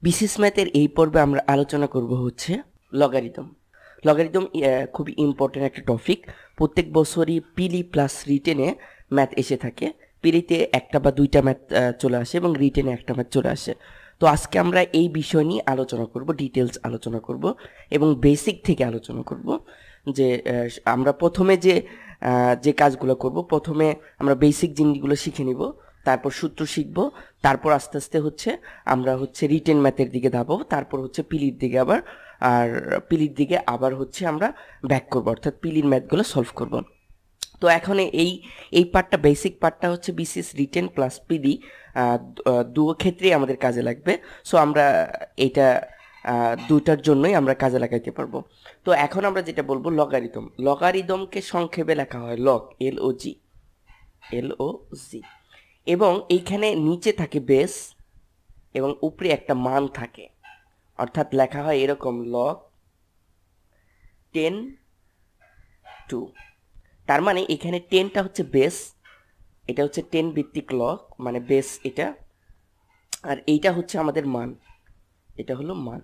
BCS ম্যাথের এই পর্বে আমরা আলোচনা করব হচ্ছে লগারিদম। লগারিদম খুবই ইম্পর্টেন্ট একটা টপিক। প্রত্যেক বছরই পিলি প্লাস রিটেনে ম্যাথ এসে থাকে। পিলিতে একটা বা দুইটা ম্যাথ চলে আসে এবং রিটেনে একটা ম্যাথ চলে আসে। তো আজকে আমরা এই বিষয় নিয়ে আলোচনা করব, ডিটেলস আলোচনা করব এবং বেসিক থেকে আলোচনা করব। যে আমরা প্রথমে যে কাজগুলো করব, প্রথমে আমরা বেসিক জিনিসগুলো শিখে নিব, তারপর সূত্র শিখব, তারপর আস্তে আস্তে হচ্ছে আমরা হচ্ছে রিটেন ম্যাথের দিকে ধাপব, তারপর হচ্ছে পিলির দিকে আবার হচ্ছে আমরা ব্যাক করব, অর্থাৎ পিলির ম্যাথগুলো সলভ করব। তো এখন এই পার্টটা, বেসিক পার্টটা হচ্ছে বিসিএস রিটেন প্লাস পিডি দু ক্ষেত্রেই আমাদের কাজে লাগবে। সো আমরা এটা দুটার জন্যই আমরা কাজে লাগাইতে পারবো। তো এখন আমরা যেটা বলবো লগারিদম। লগারিদমকে সংক্ষেপে লেখা হয় লগ, LOG, এবং এইখানে নিচে থাকে বেস এবং উপরে একটা মান থাকে, অর্থাৎ লেখা হয় এরকম লগ 10 তার মানে এখানে 10টা হচ্ছে বেস, এটা হচ্ছে 10 ভিত্তিক লগ, মানে বেস এটা, আর এইটা হচ্ছে আমাদের মান, এটা হলো মান।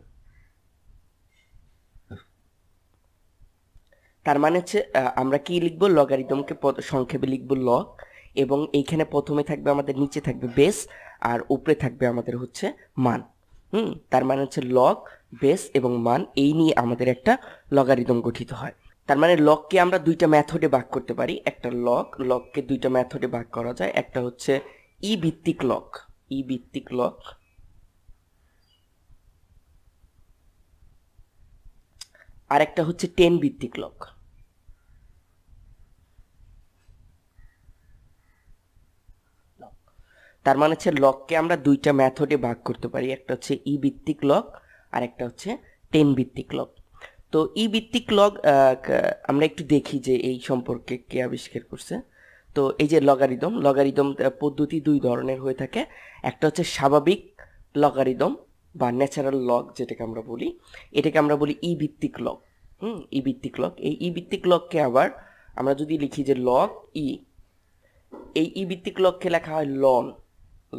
তার মানে হচ্ছে আমরা কি লিখবো, লগারিদমকে সংক্ষেপে লিখবো লগ, এবং এইখানে প্রথমে থাকবে আমাদের, নিচে থাকবে বেস, আর উপরে থাকবে আমাদের হচ্ছে মান। তার মানে হচ্ছে লগ, বেস এবং মান, এই নিয়ে আমাদের একটা লগারিদম গঠিত হয়। তার মানে লগকে আমরা দুইটা মেথডে ভাগ করতে পারি। একটা লগকে দুইটা মেথডে ভাগ করা যায়। একটা হচ্ছে ই ভিত্তিক লগ, আর একটা হচ্ছে 10 ভিত্তিক লগ। তার মানে হচ্ছে লগকে আমরা দুইটা মেথডে ভাগ করতে পারি। একটা হচ্ছে ই ভিত্তিক লগ আর একটা হচ্ছে 10 ভিত্তিক লগ। তো ই ভিত্তিক লগ আমরা একটু দেখি যে এই সম্পর্কে কে আবিষ্কার করছে। তো এই যে লগারিদম পদ্ধতি দুই ধরনের হয়ে থাকে। একটা হচ্ছে স্বাভাবিক লগারিদম বা ন্যাচারাল লগ, যেটাকে আমরা বলি, এটাকে আমরা বলি ই ভিত্তিক লগ। ই ভিত্তিক লগ, এই ই ভিত্তিক লগকে আবার আমরা যদি লিখি যে লগ ই, এই ই ভিত্তিক লগকে লেখা হয়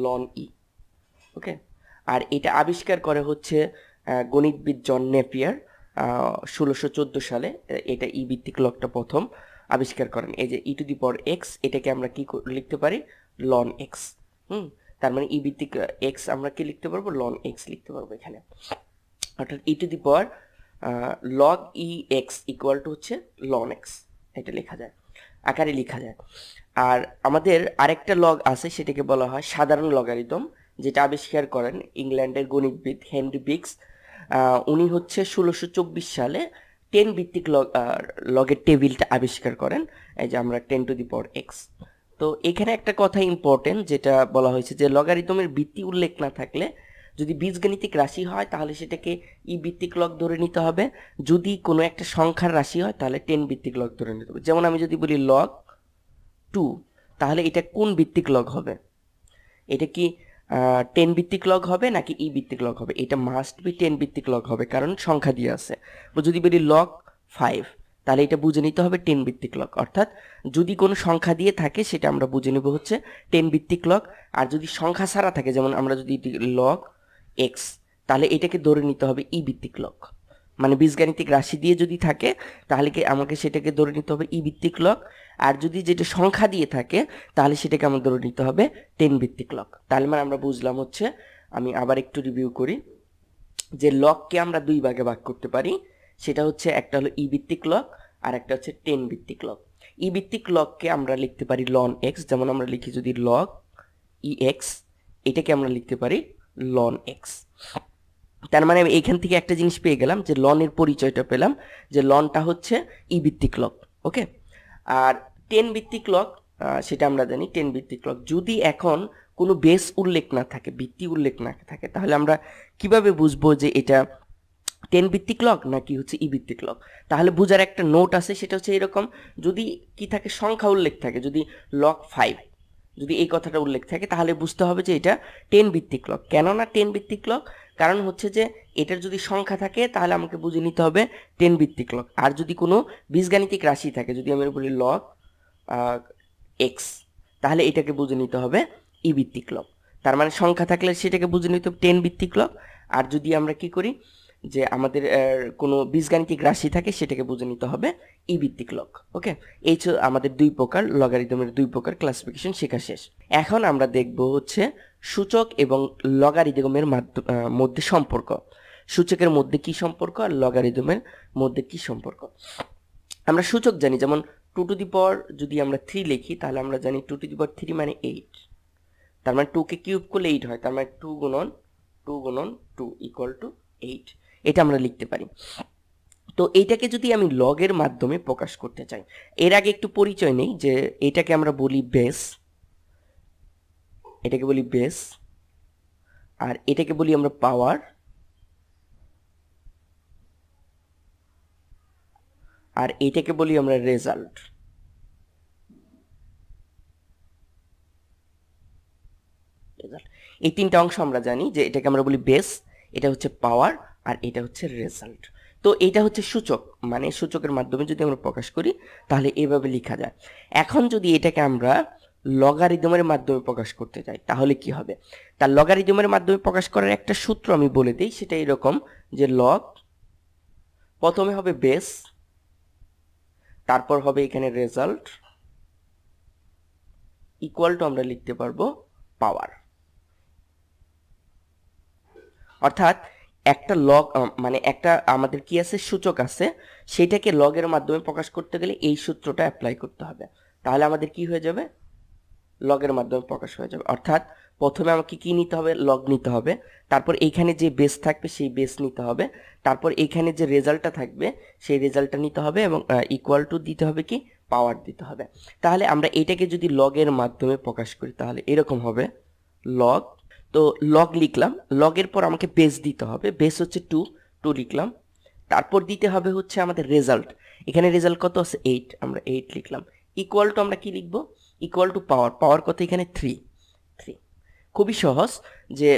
লন ই। ওকে, আর এটা আবিষ্কার করে হচ্ছে গণিতবিদ জন নেপিয়ার 1614 সালে। এটা ই ভিত্তিক লগটা প্রথম আবিষ্কার করেন। এই যে ই টু দি পাওয়ার এক্স, এটাকে আমরা কি লিখতে পারি, লন এক্স। তার মানে ই ভিত্তিক এক্স আমরা কি লিখতে পারবো, লন এক্স লিখতে পারবো এখানে। অর্থাৎ e to the power log e x equal to হচ্ছে লন এক্স, এটা লেখা যায়, আকারে লেখা যায়। আর আমাদের আরেকটা লগ আছে, সেটাকে বলা হয় সাধারণ লগারিদম, যেটা আবিষ্কার করেন ইংল্যান্ডের গণিতবিদ হেনরি বিগস। উনি হচ্ছে 1624 সালে 10 ভিত্তিক লগের টেবিলটা আবিষ্কার করেন। এই যে আমরা 10 টু দি পাওয়ার এক্স। তো এখানে একটা কথা ইম্পর্টেন্ট, যেটা বলা হয়েছে যে লগারিদমের ভিত্তি উল্লেখ না থাকলে, যদি বীজগণিতিক রাশি হয় তাহলে সেটাকে ই ভিত্তিক লগ ধরে নিতে হবে। যদি কোনো একটা সংখ্যার রাশি হয় তাহলে 10 ভিত্তিক লগ ধরে নিতে হবে। যেমন আমি যদি বলি লগ 2, তাহলে এটা কোন ভিত্তিক লগ হবে, এটা কি 10 ভিত্তিক লগ হবে নাকি ই ভিত্তিক লগ হবে? এটা মাস্ট বি 10 ভিত্তিক লগ হবে, কারণ সংখ্যা দিয়ে আছে। যদি বলি লগ 5, তাহলে এটা বুঝে নিতে হবে 10 ভিত্তিক লগ। অর্থাৎ যদি কোনো সংখ্যা দিয়ে থাকে সেটা আমরা বুঝে নেব হচ্ছে 10 ভিত্তিক লগ, আর যদি সংখ্যা ছাড়া থাকে, যেমন আমরা যদি লগ এক্স, তাহলে এটাকে ধরে নিতে হবে ই ভিত্তিক লগ। মানে বীজগাণিতিক রাশি দিয়ে যদি থাকে তাহলে কি আমাকে সেটাকে ধরে নিতে হবে ই ভিত্তিক লগ, আর যদি যেটা সংখ্যা দিয়ে থাকে তাহলে সেটাকে আমাদের ধরে নিতে হবে 10 ভিত্তিক লগ। তাহলে মানে আমরা বুঝলাম হচ্ছে, আমি আবার একটু রিভিউ করি, যে লগকে আমরা দুই ভাগে ভাগ করতে পারি। সেটা হচ্ছে একটা হলো ই ভিত্তিক লগ আর একটা হচ্ছে 10 ভিত্তিক লগ। ই ভিত্তিক লগকে আমরা লিখতে পারি লন এক্স, যেমন আমরা লিখি যদি লগ ই এক্স, এটাকে আমরা লিখতে পারি লন এক্স। তার মানে আমি এইখান থেকে একটা জিনিস পেয়ে গেলাম, যে লনের পরিচয়টা পেলাম, যে লনটা হচ্ছে ই ভিত্তিক লগ। ওকে, আর 10 ভিত্তিক লগ, সেটা আমরা জানি 10 ভিত্তিক লগ যদি এখন কোনো বেস উল্লেখ না থাকে, ভিত্তি উল্লেখ না থাকে, তাহলে আমরা কিভাবে বুঝবো যে এটা 10 ভিত্তিক লগ নাকি হচ্ছে ই ভিত্তিক লগ? তাহলে বুঝার একটা নোট আছে, সেটা হচ্ছে এরকম, যদি কি থাকে, সংখ্যা উল্লেখ থাকে, যদি লগ 5, যদি এই কথাটা উল্লেখ থাকে, তাহলে বুঝতে হবে যে এটা 10 ভিত্তিক লগ। কেননা 10 ভিত্তিক লগ, কারণ হচ্ছে যে এটার যদি সংখ্যা থাকে তাহলে আমাকে বুঝে নিতে হবে 10 ভিত্তিক লগ। আর যদি কোনো বীজগাণিতিক রাশি থাকে, যদি আমি বলি লগ এক্স, তাহলে এটাকে বুঝে নিতে হবে ই ভিত্তিক লগ। তার মানে সংখ্যা থাকলে সেটাকে বুঝে নিতে হবে 10 ভিত্তিক লগ, আর যদি আমরা কি করি যে আমাদের কোনো বীজগাণিতিক রাশি থাকে সেটাকে বুঝে নিতে হবে ই ভিত্তিক লগ। ওকে, এই আমাদের দুই প্রকার লগারিদমের দুই প্রকার ক্লাসিফিকেশন শেখা শেষ। এখন আমরা দেখব হচ্ছে সূচক এবং লগারিদমের মধ্যে সম্পর্ক। সূচকের মধ্যে কি সম্পর্ক আর লগারিদমের মধ্যে কি সম্পর্ক। আমরা সূচক জানি, যেমন 2 টু দি পাওয়ার যদি আমরা 3 লিখি তাহলে আমরা জানি 2 টু দি পাওয়ার 3 মানে 8, তার মানে 2 কে কিউব করলে 8 হয়, তার মানে 2 গুণন 2 ইকুয়াল টু 8, এটা আমরা লিখতে পারি। তো এইটাকে যদি আমি লগের মাধ্যমে প্রকাশ করতে চাই, এর আগে একটু পরিচয় নেই যে এটাকে আমরা বলি বেস, এটাকে বলি বেস, আর এটাকে বলি আমরা পাওয়ার, আর এটাকে বলি আমরা রেজাল্ট। এই তিনটা অংশ আমরা জানি যে এটাকে আমরা বলি বেস, এটা হচ্ছে পাওয়ার, আর এটা হচ্ছে রেজাল্ট। তো এটা হচ্ছে সূচক, মানে সূচকের মাধ্যমে যদি আমরা প্রকাশ করি তাহলে এভাবে লেখা যায়। এখন যদি এটাকে আমরা লগারিদমের মাধ্যমে প্রকাশ করতে চাই তাহলে কি হবে, তার লগারিদমের মাধ্যমে প্রকাশ করার একটা সূত্র আমি বলে দিই, সেটা এরকম যে লগ প্রথমে হবে বেস, তারপর হবে এখানে রেজাল্ট, ইকুয়াল টু আমরা লিখতে পারবো পাওয়ার। অর্থাৎ একটা লগ মানে একটা আমাদের কি আছে সূচক আছে, সেটাকে লগের মাধ্যমে প্রকাশ করতে গেলে এই সূত্রটা অ্যাপ্লাই করতে হবে, তাহলে আমাদের কি হয়ে যাবে, লগের মাধ্যমে প্রকাশ হয়ে যাবে। অর্থাৎ প্রথমে আমাকে কি নিতে হবে, লগ নিতে হবে, তারপর এইখানে যে বেস থাকবে সেই বেস নিতে হবে, তারপর এইখানে যে রেজাল্টটা থাকবে সেই রেজাল্টটা নিতে হবে, এবং ইকুয়াল টু দিতে হবে কি পাওয়ার দিতে হবে। তাহলে আমরা এটাকে যদি লগের মাধ্যমে প্রকাশ করি তাহলে এরকম হবে লগ। তো লগ লিখলাম, লগের পর আমাকে বেস দিতে হবে, বেস হচ্ছে 2 লিখলাম, তারপর দিতে হবে হচ্ছে আমাদের রেজাল্ট, এখানে রেজাল্ট কত আছে 8, আমরা 8 লিখলাম, ইকুয়াল টু আমরা কি লিখবো, ইকুয়াল টু পাওয়ার, পাওয়ার কত এখানে 3। খুবই সহজ যে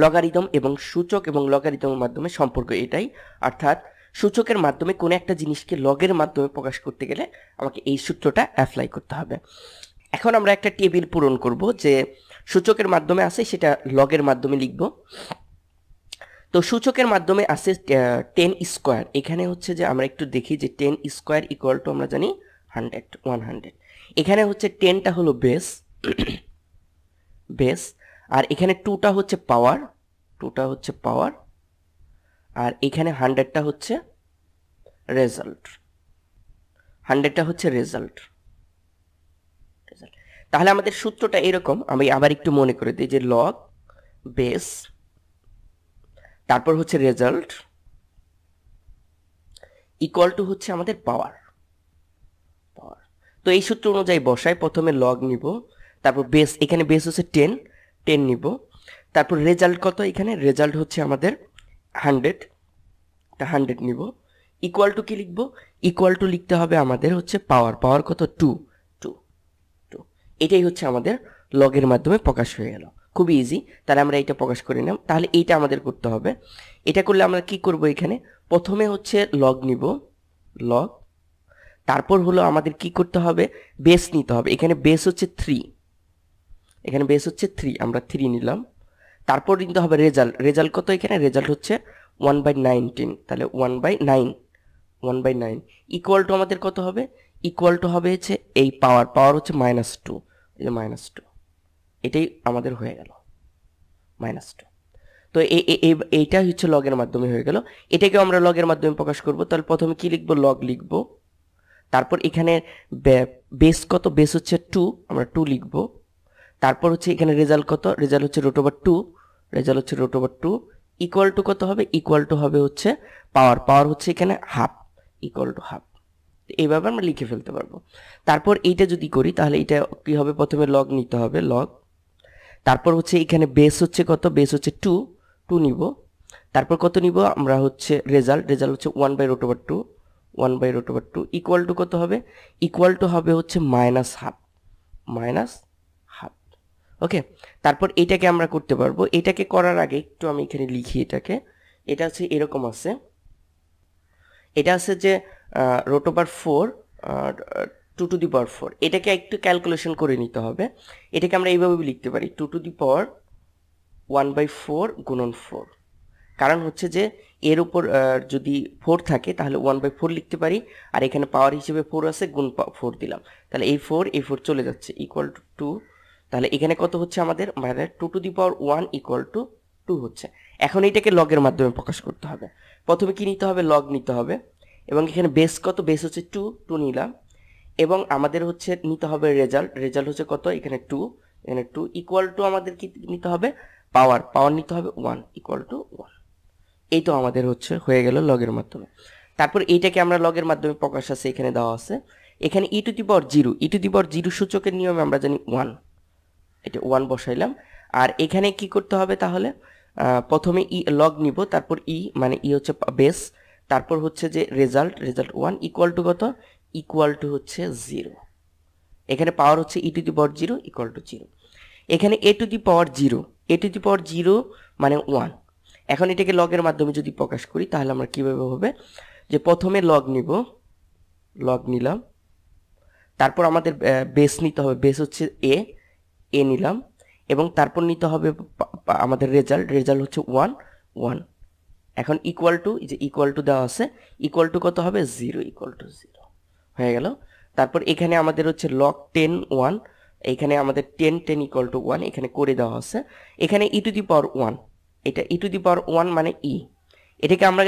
লগারিদম এবং সূচক এবং লগারিদমের মাধ্যমে সম্পর্ক এটাই, অর্থাৎ সূচকের মাধ্যমে কোনো একটা জিনিসকে লগের মাধ্যমে প্রকাশ করতে গেলে আমাকে এই সূত্রটা অ্যাপ্লাই করতে হবে। এখন আমরা একটা টেবিল পূরণ করব যে সূচকের মাধ্যমে আছে সেটা লগের মাধ্যমে লিখব। তো সূচকের মাধ্যমে আছে 10 স্কোয়ার, এখানে হচ্ছে যে আমরা একটু দেখি যে 10 স্কোয়ার ইকুয়াল টু আমরা জানি 100, এখানে হচ্ছে 10টা হলো বেস বেস, আর এখানে 2টা হচ্ছে পাওয়ার, আর এখানে 100টা হচ্ছে রেজাল্ট, তাহলে আমাদের সূত্রটা এরকম, আমি আবার একটু মনে করে দিই যে লগ বেস, তারপর হচ্ছে রেজাল্ট, ইকুয়াল টু হচ্ছে আমাদের পাওয়ার। তো এই সূত্র অনুযায়ী বসাই, প্রথমে লগ নিব, তারপর বেস, এখানে বেস হচ্ছে 10 নিব, তারপর রেজাল্ট কত, এখানে রেজাল্ট হচ্ছে আমাদের 100 নিব, ইকুয়াল টু কি লিখবো, ইকুয়াল টু লিখতে হবে আমাদের হচ্ছে পাওয়ার কত 2, এটাই হচ্ছে আমাদের লগের মাধ্যমে প্রকাশ হয়ে গেল, খুবই ইজি। তাহলে আমরা এটা প্রকাশ করে নিলাম, তাহলে এইটা আমাদের করতে হবে, এটা করলে আমরা কি করব, এখানে প্রথমে হচ্ছে লগ নিব, লগ, তারপর হলো আমাদের কি করতে হবে, বেস নিতে হবে, এখানে বেস হচ্ছে 3, আমরা 3 নিলাম, তারপর নিতে হবে রেজাল্ট কত, এখানে রেজাল্ট হচ্ছে 1/19, তাহলে 1/9 ইকুয়াল টু আমাদের কত হবে, ইকুয়াল টু হবে হচ্ছে এই পাওয়ার হচ্ছে -2, এই যে -2, এটাই আমাদের হয়ে গেল -2। তো এইটা হচ্ছে লগের মাধ্যমে হয়ে গেল, এটাকেও আমরা লগের মাধ্যমে প্রকাশ করব। তাহলে প্রথমে কি লিখবো, লগ লিখব, তারপর এখানে বেস কত, বেস হচ্ছে 2, আমরা 2 লিখব, তারপর হচ্ছে এখানে রেজাল্ট কত, রেজাল্ট হচ্ছে √2, ইকুয়াল টু কত হবে, ইকুয়াল টু হবে হচ্ছে পাওয়ার হচ্ছে এখানে হাফ, ইকুয়াল টু হাফ। এইভাবে আমরা লিখে ফেলতে পারবো। তারপর এইটা যদি করি তাহলে এটা কি হবে, প্রথমে লগ নিতে হবে, লগ, তারপর হচ্ছে এখানে বেস হচ্ছে কত, বেস হচ্ছে 2 নিব, তারপর কত নিব আমরা হচ্ছে রেজাল্ট হচ্ছে 1/√2, ইকুয়াল টু কত হবে, ইকুয়াল টু হবে হচ্ছে -1/2, ওকে। তারপর এটাকে আমরা করতে পারবো, এটাকে করার আগে একটু আমি এখানে লিখি এটাকে, এটা হচ্ছে এরকম আছে, এটা আছে যে √4 2 টু দি পাওয়ার 4, এটাকে একটু ক্যালকুলেশন করে নিতে হবে। এটাকে আমরা এইভাবে লিখতে পারি 2 টু দি পাওয়ার 1/4 গুণন 4, কারণ হচ্ছে যে এর উপর যদি 4 থাকে তাহলে 1/4 লিখতে পারি, আর এখানে পাওয়ার হিসেবে 4 আছে, গুণ 4 দিলাম, তাহলে এই 4 চলে যাচ্ছে, ইকুয়াল টু 2। তাহলে এখানে কত হচ্ছে আমাদের, মানে 2 two the power 1 equal two 2 হচ্ছে। এখন এটাকে লগের মাধ্যমে প্রকাশ করতে হবে। প্রথমে কি নিতে হবে, লগ নিতে হবে, এবং এখানে বেস কত, বেস হচ্ছে 2 নিলাম, এবং আমাদের হচ্ছে নিতে হবে রেজাল্ট, রেজাল্ট হচ্ছে কত, এখানে 2, এখানে 2 ইকুয়াল টু আমাদের কি নিতে হবে, পাওয়ার, পাওয়ার নিতে হবে 1 ইকুয়াল টু 1। এই তো আমাদের হচ্ছে হয়ে গেল লগের মাধ্যমে। তারপর এইটাকে আমরা লগের মাধ্যমে প্রকাশ আছে এখানে দেওয়া আছে। এখানে ই to the power 0, E to the power 0 সূচকের নিয়মে আমরা জানি 1, এটা 1 বসাইলাম। আর এখানে কি করতে হবে তাহলে, প্রথমে ই লগ নিব, তারপর ই মানে ই হচ্ছে বেস, তারপর হচ্ছে যে রেজাল্ট, রেজাল্ট 1 ইকুয়াল টু কত, ইকুয়াল টু হচ্ছে 0। এখানে পাওয়ার হচ্ছে e to the power 0 equal to 0। এখানে এ to the power 0, A to the power 0 মানে 1। এখন এটাকে লগের মাধ্যমে যদি প্রকাশ করি তাহলে আমরা কিভাবে হবে, যে প্রথমে লগ নিব, লগ নিলাম, তারপর আমাদের বেস নিতে হবে, বেস হচ্ছে এ নিলাম, এবং তারপর নিতে হবে আমাদের রেজাল্ট, রেজাল্ট হচ্ছে 1। এখন ইকুয়াল টু, এই যে ইকুয়াল টু দেওয়া আছে, ইকুয়াল টু কত হবে, 0 ইকুয়াল টু 0 হয়ে গেল। তারপর এখানে আমাদের হচ্ছে লগ 10 1, এখানে আমাদের 10 ইকুয়াল টু 1 এখানে করে দেওয়া আছে। এখানে ই টু দি পাওয়ার 1, এটা ই টু দি পাওয়ার 1 মানে ই। এটাকে আমরা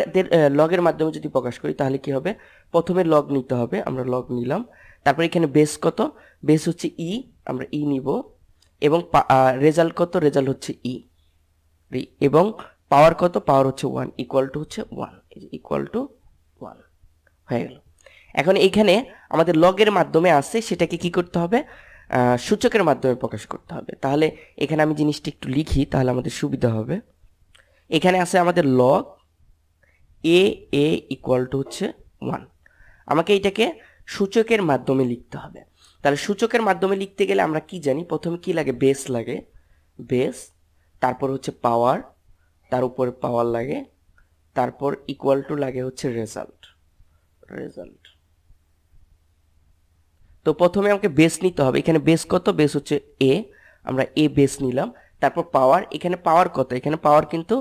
লগের মাধ্যমে যদি প্রকাশ করি তাহলে কি হবে, প্রথমে লগ নিতে হবে, আমরা লগ নিলাম, তারপর এখানে বেস কত, বেস হচ্ছে ই, আমরা ই নিব, এবং রেজাল্ট কত, রেজাল্ট হচ্ছে ই, এবং পাওয়ার কত, পাওয়ার হচ্ছে 1 ইকুয়াল টু হচ্ছে 1, ইকুয়াল টু 1 হয়ে গেল। এখন এইখানে আমাদের লগের মাধ্যমে আছে, সেটাকে কি করতে হবে, সূচকের মাধ্যমে প্রকাশ করতে হবে। তাহলে এখানে আমি জিনিসটা একটু লিখি তাহলে আমাদের সুবিধা হবে। এখানে আছে আমাদের লগ এ ইকুয়াল টু হচ্ছে 1। আমাকে এটাকে সূচকের মাধ্যমে লিখতে হবে। তাহলে সূচকের মাধ্যমে লিখতে গেলে আমরা কি জানি, প্রথমে কি লাগে, বেস লাগে, বেস, তারপর হচ্ছে পাওয়ার, তার উপরে পাওয়ার লাগে, তারপর ইকুয়াল টু লাগে হচ্ছে রেজাল্ট, রেজাল্ট। তো প্রথমে আমাকে বেস নিতে হবে, এখানে বেস কত, বেস হচ্ছে এ, আমরা এ বেস নিলাম, তারপর পাওয়ার, এখানে পাওয়ার কত, এখানে পাওয়ার কিন্তু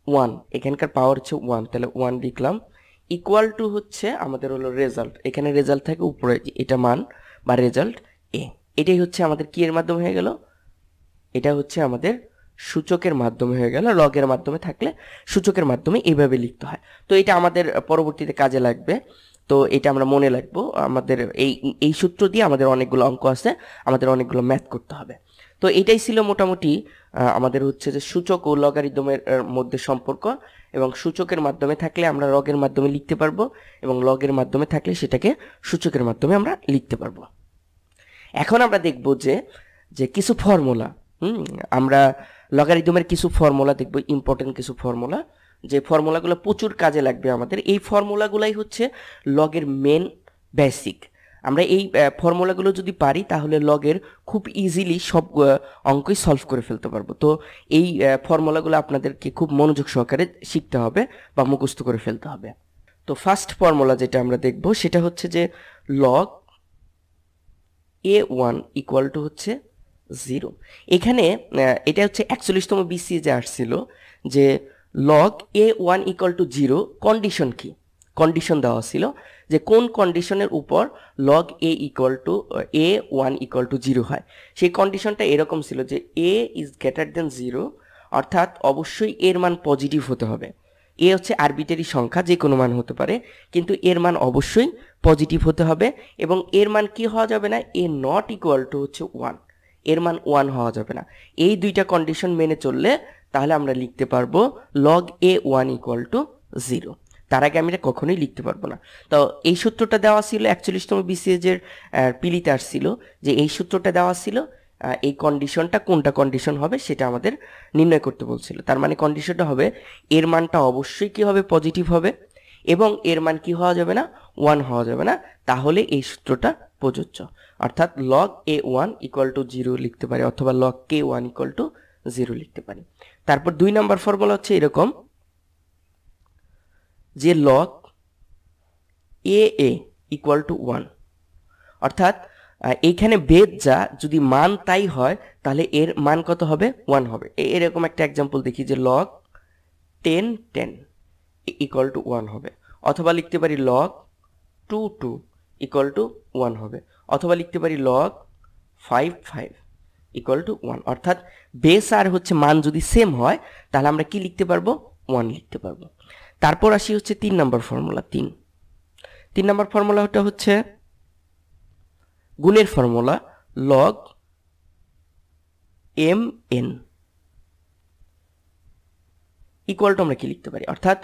1, এখানকার পাওয়ার হচ্ছে 1, তাহলে 1 লিখলাম, ইকুয়াল টু হচ্ছে আমাদের হলো রেজাল্ট, এখানে রেজাল্ট থাকে উপরে, এটা মান বা রেজাল্ট এ। এটাই হচ্ছে আমাদের কি এর মাধ্যমে হয়ে গেল, এটা হচ্ছে আমাদের সূচকের মাধ্যমে হয়ে গেল। লগের মাধ্যমে থাকলে সূচকের মাধ্যমে এইভাবে লিখতে হয়। তো এটা আমাদের পরবর্তীতে কাজে লাগবে, তো এটা আমরা মনে রাখবো। আমাদের এই সূত্র দিয়ে আমাদের অনেকগুলো অঙ্ক আছে, আমাদের অনেকগুলো ম্যাথ করতে হবে। তো এটাই ছিল মোটামুটি আমাদের হচ্ছে যে সূচক ও লগারিদমের মধ্যে সম্পর্ক, এবং সূচকের মাধ্যমে থাকলে আমরা লগের মাধ্যমে লিখতে পারবো, এবং লগের মাধ্যমে থাকলে সেটাকে সূচকের মাধ্যমে আমরা লিখতে পারবো। এখন আমরা দেখব যে কিছু ফর্মুলা, আমরা লগারিদমের কিছু ফর্মুলা দেখব, ইম্পর্টেন্ট কিছু ফর্মুলা, যে ফর্মুলাগুলো প্রচুর কাজে লাগবে আমাদের। এই ফর্মুলাগুলাই হচ্ছে লগের মেন বেসিক। আমরা এই ফর্মুলাগুলো যদি পারি তাহলে লগের খুব ইজিলি সব অঙ্কই সলভ করে ফেলতে পারবো। তো এই ফর্মুলাগুলো আপনাদেরকে খুব মনোযোগ সহকারে শিখতে হবে বা মুখস্থ করে ফেলতে হবে। তো ফার্স্ট ফর্মুলা যেটা আমরা দেখব সেটা হচ্ছে যে লগ a1 ইকুয়াল টু হচ্ছে 0। এখানে এটা হচ্ছে 41তম বিসিএ আসছিল যে log a1 equal to 0, condition কি, কন্ডিশন দেওয়া ছিল যে কোন কন্ডিশনের উপর লগ a1 ইকুয়াল টু 0 হয়। সেই কন্ডিশনটা এরকম ছিল যে a ইজ গ্রেটার দেন 0, অর্থাৎ অবশ্যই এর মান পজিটিভ হতে হবে। এ হচ্ছে আরবিটারি সংখ্যা, যে কোনো মান হতে পারে, কিন্তু এর মান অবশ্যই পজিটিভ হতে হবে, এবং এর মান কি হওয়া যাবে না, এ নট ইকুয়াল টু হচ্ছে 1, এর মান 1 হওয়া যাবে না। এই দুইটা কন্ডিশন মেনে চললে তাহলে আমরা লিখতে পারবো লগ a1 ইকুয়াল টু 0। তার আগে আমি এটা কখনোই লিখতে পারবো না। তো এই সূত্রটা দেওয়া ছিল 41তম বিসিএস এর পিলিতে আসছিল, যে এই সূত্রটা দেওয়া ছিল, এই কন্ডিশনটা কোনটা কন্ডিশন হবে সেটা আমাদের নির্ণয় করতে বলছিল। তার মানে কন্ডিশনটা হবে এর মানটা অবশ্যই কি হবে, পজিটিভ হবে, এবং এর মান কি হওয়া যাবে না, 1 হওয়া যাবে না, তাহলে এই সূত্রটা প্রযোজ্য। অর্থাৎ লগ a1 ইকুয়াল টু 0 লিখতে পারি, অথবা লগ k1 ইকুয়াল টু 0 লিখতে পারি। তারপর 2 নম্বর ফর্মুলা হচ্ছে এরকম যে লগ a ইকুয়াল টু 1, অর্থাৎ এইখানে বেদ যা, যদি মান তাই হয় তাহলে এর মান কত হবে, 1 হবে। এরকম একটা এক্সাম্পল দেখি যে লগ 10 10 ইকুয়াল টু 1 হবে, অথবা লিখতে পারি লগ 2 2 ইকুয়াল টু 1 হবে, অথবা লিখতে পারি লগ 5 5 ইকুয়াল টু 1। অর্থাৎ বেস আর হচ্ছে মান যদি সেম হয় তাহলে আমরা কি লিখতে পারবো, 1 লিখতে পারবো। তারপর আসি হচ্ছে 3 নম্বর ফর্মুলা। 3 নম্বর ফর্মুলাটা হচ্ছে গুণের formula, log M N equal to আমরা কি লিখতে পারি, অর্থাৎ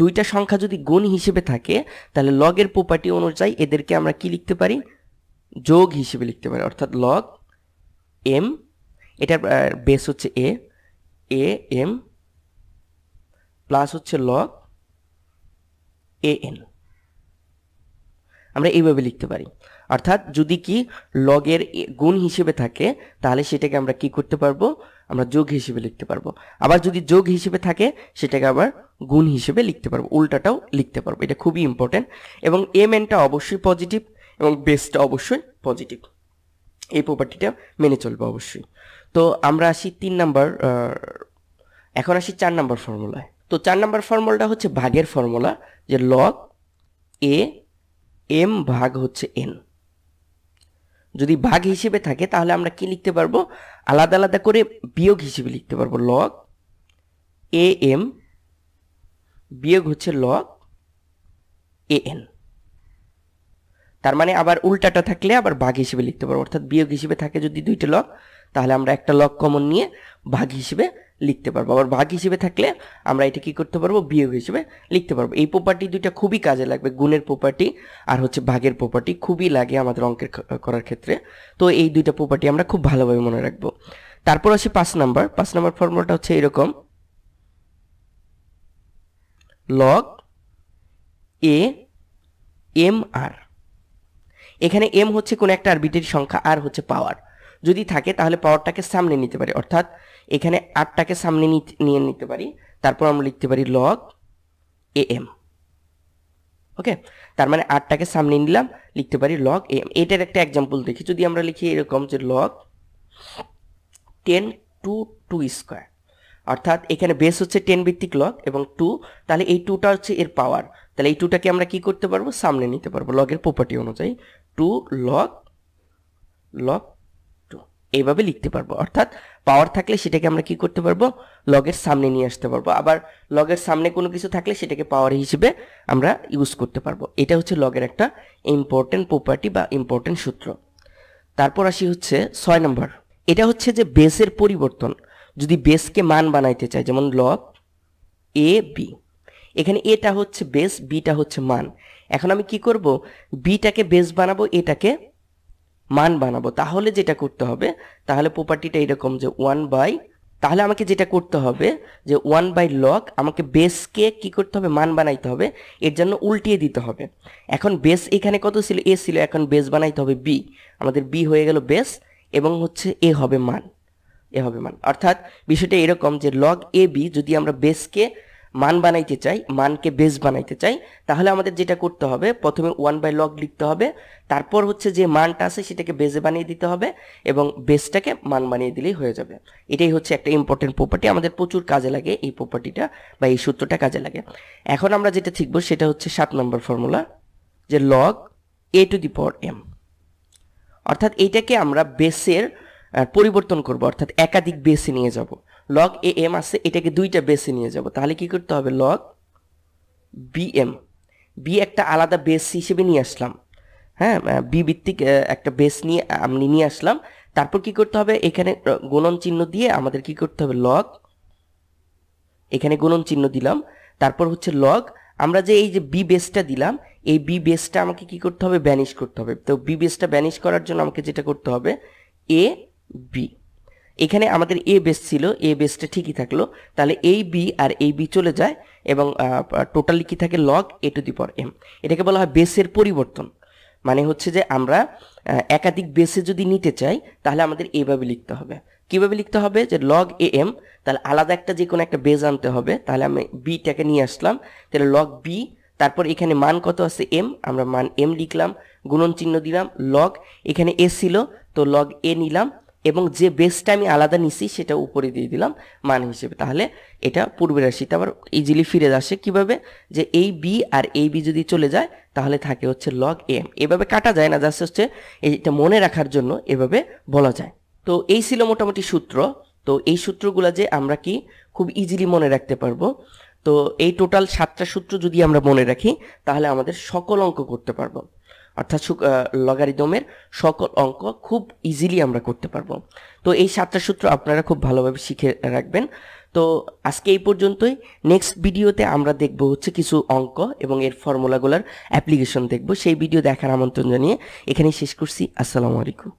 দুইটা সংখ্যা যদি গুণ হিসেবে থাকে তাহলে লগের প্রপার্টি অনুযায়ী এদেরকে আমরা কি লিখতে পারি, যোগ হিসেবে লিখতে পারি। অর্থাৎ লগ এম, এটার বেস হচ্ছে এ এম প্লাস হচ্ছে লগ এ এন, আমরা এইভাবে লিখতে পারি। অর্থাৎ যদি কি লগের গুণ হিসেবে থাকে তাহলে সেটাকে আমরা কি করতে পারবো, আমরা যোগ হিসেবে লিখতে পারবো। আবার যদি যোগ হিসেবে থাকে সেটাকে আবার গুণ হিসেবে লিখতে পারবো, উল্টাটাও লিখতে পারবো। এটা খুবই ইম্পর্টেন্ট। এবং এম এনটা অবশ্যই পজিটিভ এবং বেসটা অবশ্যই পজিটিভ, এই প্রপার্টিটা মেনে চলবে অবশ্যই। তো আমরা আসি 3 নাম্বার, এখন আসি 4 নাম্বার ফর্মুলায়। তো 4 নাম্বার ফর্মুলাটা হচ্ছে ভাগের ফর্মুলা, যে লগ এ এম ভাগ হচ্ছে এন। যদি ভাগ হিসেবে থাকে তাহলে আমরা কি লিখতে পারবো, আলাদা আলাদা করে বিয়োগ হিসেবে লিখতে পারবো, লগ এ এম বিয়োগ হচ্ছে লগ এ এন। তার মানে আবার উল্টাটা থাকলে আবার ভাগ হিসেবে লিখতে পারবো, অর্থাৎ বিয়োগ হিসেবে থাকে যদি দুইটা লগ তাহলে আমরা একটা লগ কমন নিয়ে ভাগ হিসেবে লিখতে পারবো। আবার ভাগ হিসেবে থাকলে আমরা এটা কি করতে পারবো, বিয়োগ হিসেবে লিখতে পারবো। এই প্রপার্টি দুইটা খুবই কাজে লাগবে, গুণের প্রপার্টি আর হচ্ছে ভাগের প্রপার্টি খুবই লাগে আমাদের অঙ্কের করার ক্ষেত্রে। তো এই দুইটা প্রপার্টি আমরা খুব ভালোভাবে মনে রাখবো। তারপর আসি 5 নাম্বার। 5 নাম্বার ফর্মুলাটা হচ্ছে এরকম, লগ এ এম আর। এখানে এম হচ্ছে কোন একটা আরবিট্রারি সংখ্যা, আর হচ্ছে পাওয়ার। যদি থাকে তাহলে পাওয়ারটাকে সামনে নিতে পারি, অর্থাৎ এখানে আরটাকে সামনে নিয়ে নিতে পারি। তারপর আমরা লিখতে পারি লগ এ এম। ওকে, তার মানে আরটাকে সামনে নিলাম, লিখতে পারি লগ এ এম। এটার একটা এক্সাম্পল দেখি, যদি আমরা লিখি এরকম যে লগ 10 টু 2 স্কোয়ার, অর্থাৎ এখানে বেস হচ্ছে 10 ভিত্তিক লগ এবং 2, তাহলে এই 2টা হচ্ছে এর পাওয়ার। তাহলে এই 2টাকে আমরা কি করতে পারবো, সামনে নিতে পারবো লগের প্রপার্টি অনুযায়ী, 2 লগ 2 এইভাবে লিখতে পারবো। অর্থাৎ পাওয়ার থাকলে সেটাকে আমরা কি করতে পারবো, লগের সামনে নিয়ে আসতে পারবো। আবার লগের সামনে কোনো কিছু থাকলে সেটাকে পাওয়ার হিসেবে আমরা ইউজ করতে পারবো। এটা হচ্ছে লগের একটা ইম্পর্টেন্ট প্রপার্টি বা ইম্পর্টেন্ট সূত্র। তারপর আসি হচ্ছে 6 নম্বর। এটা হচ্ছে যে বেসের পরিবর্তন, যদি বেসকে মান বানাইতে চাই, যেমন লগ এ বি, এখানে এটা হচ্ছে বেস, বিটা হচ্ছে মান। এখন আমি কি করব, বিটাকে বেস বানাবো, এটাকে মান বানাবো। তাহলে যেটা করতে হবে, তাহলে প্রপার্টিটা এরকম যে 1 তাহলে আমাকে যেটা করতে হবে যে 1/log, আমাকে বেসকে কি করতে হবে, মান বানাইতে হবে, এর জন্য উল্টিয়ে দিতে হবে। এখন বেস এখানে কত ছিল, এ ছিল, এখন বেস বানাইতে হবে বি, আমাদের বি হয়ে গেল বেস এবং হচ্ছে এ হবে মান, অর্থাৎ বিষয়টা এরকম যে লগ এ বি যদি আমরা বেসকে মান বানাইতে চাই, মানকে বেস বানাইতে চাই, তাহলে আমাদের যেটা করতে হবে, প্রথমে 1/log লিখতে হবে, তারপর হচ্ছে যে মানটা আছে সেটাকে বেসে বানিয়ে দিতে হবে এবং বেসটাকে মান বানিয়ে দিলেই হয়ে যাবে। এটাই হচ্ছে একটা ইম্পর্টেন্ট প্রপার্টি, আমাদের প্রচুর কাজে লাগে এই প্রপার্টিটা বা এই সূত্রটা কাজে লাগে। এখন আমরা যেটা শিখবো সেটা হচ্ছে 7 নম্বর ফর্মুলা, যে log A to the power M. অর্থাৎ এইটাকে আমরা বেসের পরিবর্তন করব, অর্থাৎ একাধিক বেসে নিয়ে যাব। লগ এ এম আছে, এটাকে দুইটা বেসে নিয়ে যাব, তাহলে কি করতে হবে, লগ বি এম, বি একটা আলাদা বেস হিসেবে নিয়ে আসলাম, হ্যাঁ, বি ভিত্তিক একটা বেস নিয়ে আমি নিয়ে আসলাম। তারপর কি করতে হবে, এখানে গুণন চিহ্ন দিয়ে আমাদের কি করতে হবে, লগ, এখানে গুণন চিহ্ন দিলাম, তারপর হচ্ছে লগ, আমরা যে এই যে বি বেসটা দিলাম, এই বি বেসটা আমাকে কি করতে হবে, ব্যানিশ করতে হবে। তো বি বেসটা ব্যানিশ করার জন্য আমাকে যেটা করতে হবে, এ বি, এখানে আমাদের এ বেস ছিল, এ বেসটা ঠিকই থাকলো, তাহলে এই বি আর এই বি চলে যায় এবং টোটালি কি থাকে, log A to the power M. এটাকে বলা হয় বেসের পরিবর্তন। মানে হচ্ছে যে আমরা একাধিক বেসে যদি নিতে চাই তাহলে আমাদের এইভাবে লিখতে হবে। কিভাবে লিখতে হবে, যে লগ এ এম, তাহলে আলাদা একটা যে কোনো একটা বেস আনতে হবে, তাহলে আমি বিটাকে নিয়ে আসলাম, তাহলে লগ বি, তারপর এখানে মান কত আছে এম, আমরা মান এম লিখলাম, গুণন চিহ্ন দিলাম, লগ এখানে এ ছিল তো লগ এ নিলাম, এবং যে বেসটা আমি আলাদা নিছি সেটা উপরে দিয়ে দিলাম মান হিসেবে। তাহলে এটা পূর্বের রাশিতে আবার ইজিলি ফিরে আসে কিভাবে, যে এই বি আর এই বি যদি চলে যায় তাহলে থাকে হচ্ছে লগ এম। এভাবে কাটা যায় না, জাস্ট হচ্ছে এইটা মনে রাখার জন্য এভাবে বলা যায়। তো এই ছিল মোটামুটি সূত্র। তো এই সূত্রগুলো যে আমরা কি খুব ইজিলি মনে রাখতে পারবো। তো এই টোটাল 7টা সূত্র যদি আমরা মনে রাখি তাহলে আমাদের সকল অঙ্ক করতে পারবো, অর্থাৎ লগারিদমের সকল অঙ্ক খুব ইজিলি আমরা করতে পারবো। তো এই 7টা সূত্র আপনারা খুব ভালোভাবে শিখে রাখবেন। তো আজকে এই পর্যন্তই। নেক্সট ভিডিওতে আমরা দেখব হচ্ছে কিছু অঙ্ক এবং এর ফর্মুলাগুলোর অ্যাপ্লিকেশন দেখব। সেই ভিডিও দেখার আমন্ত্রণ জানিয়ে এখানেই শেষ করছি। আসসালামু আলাইকুম।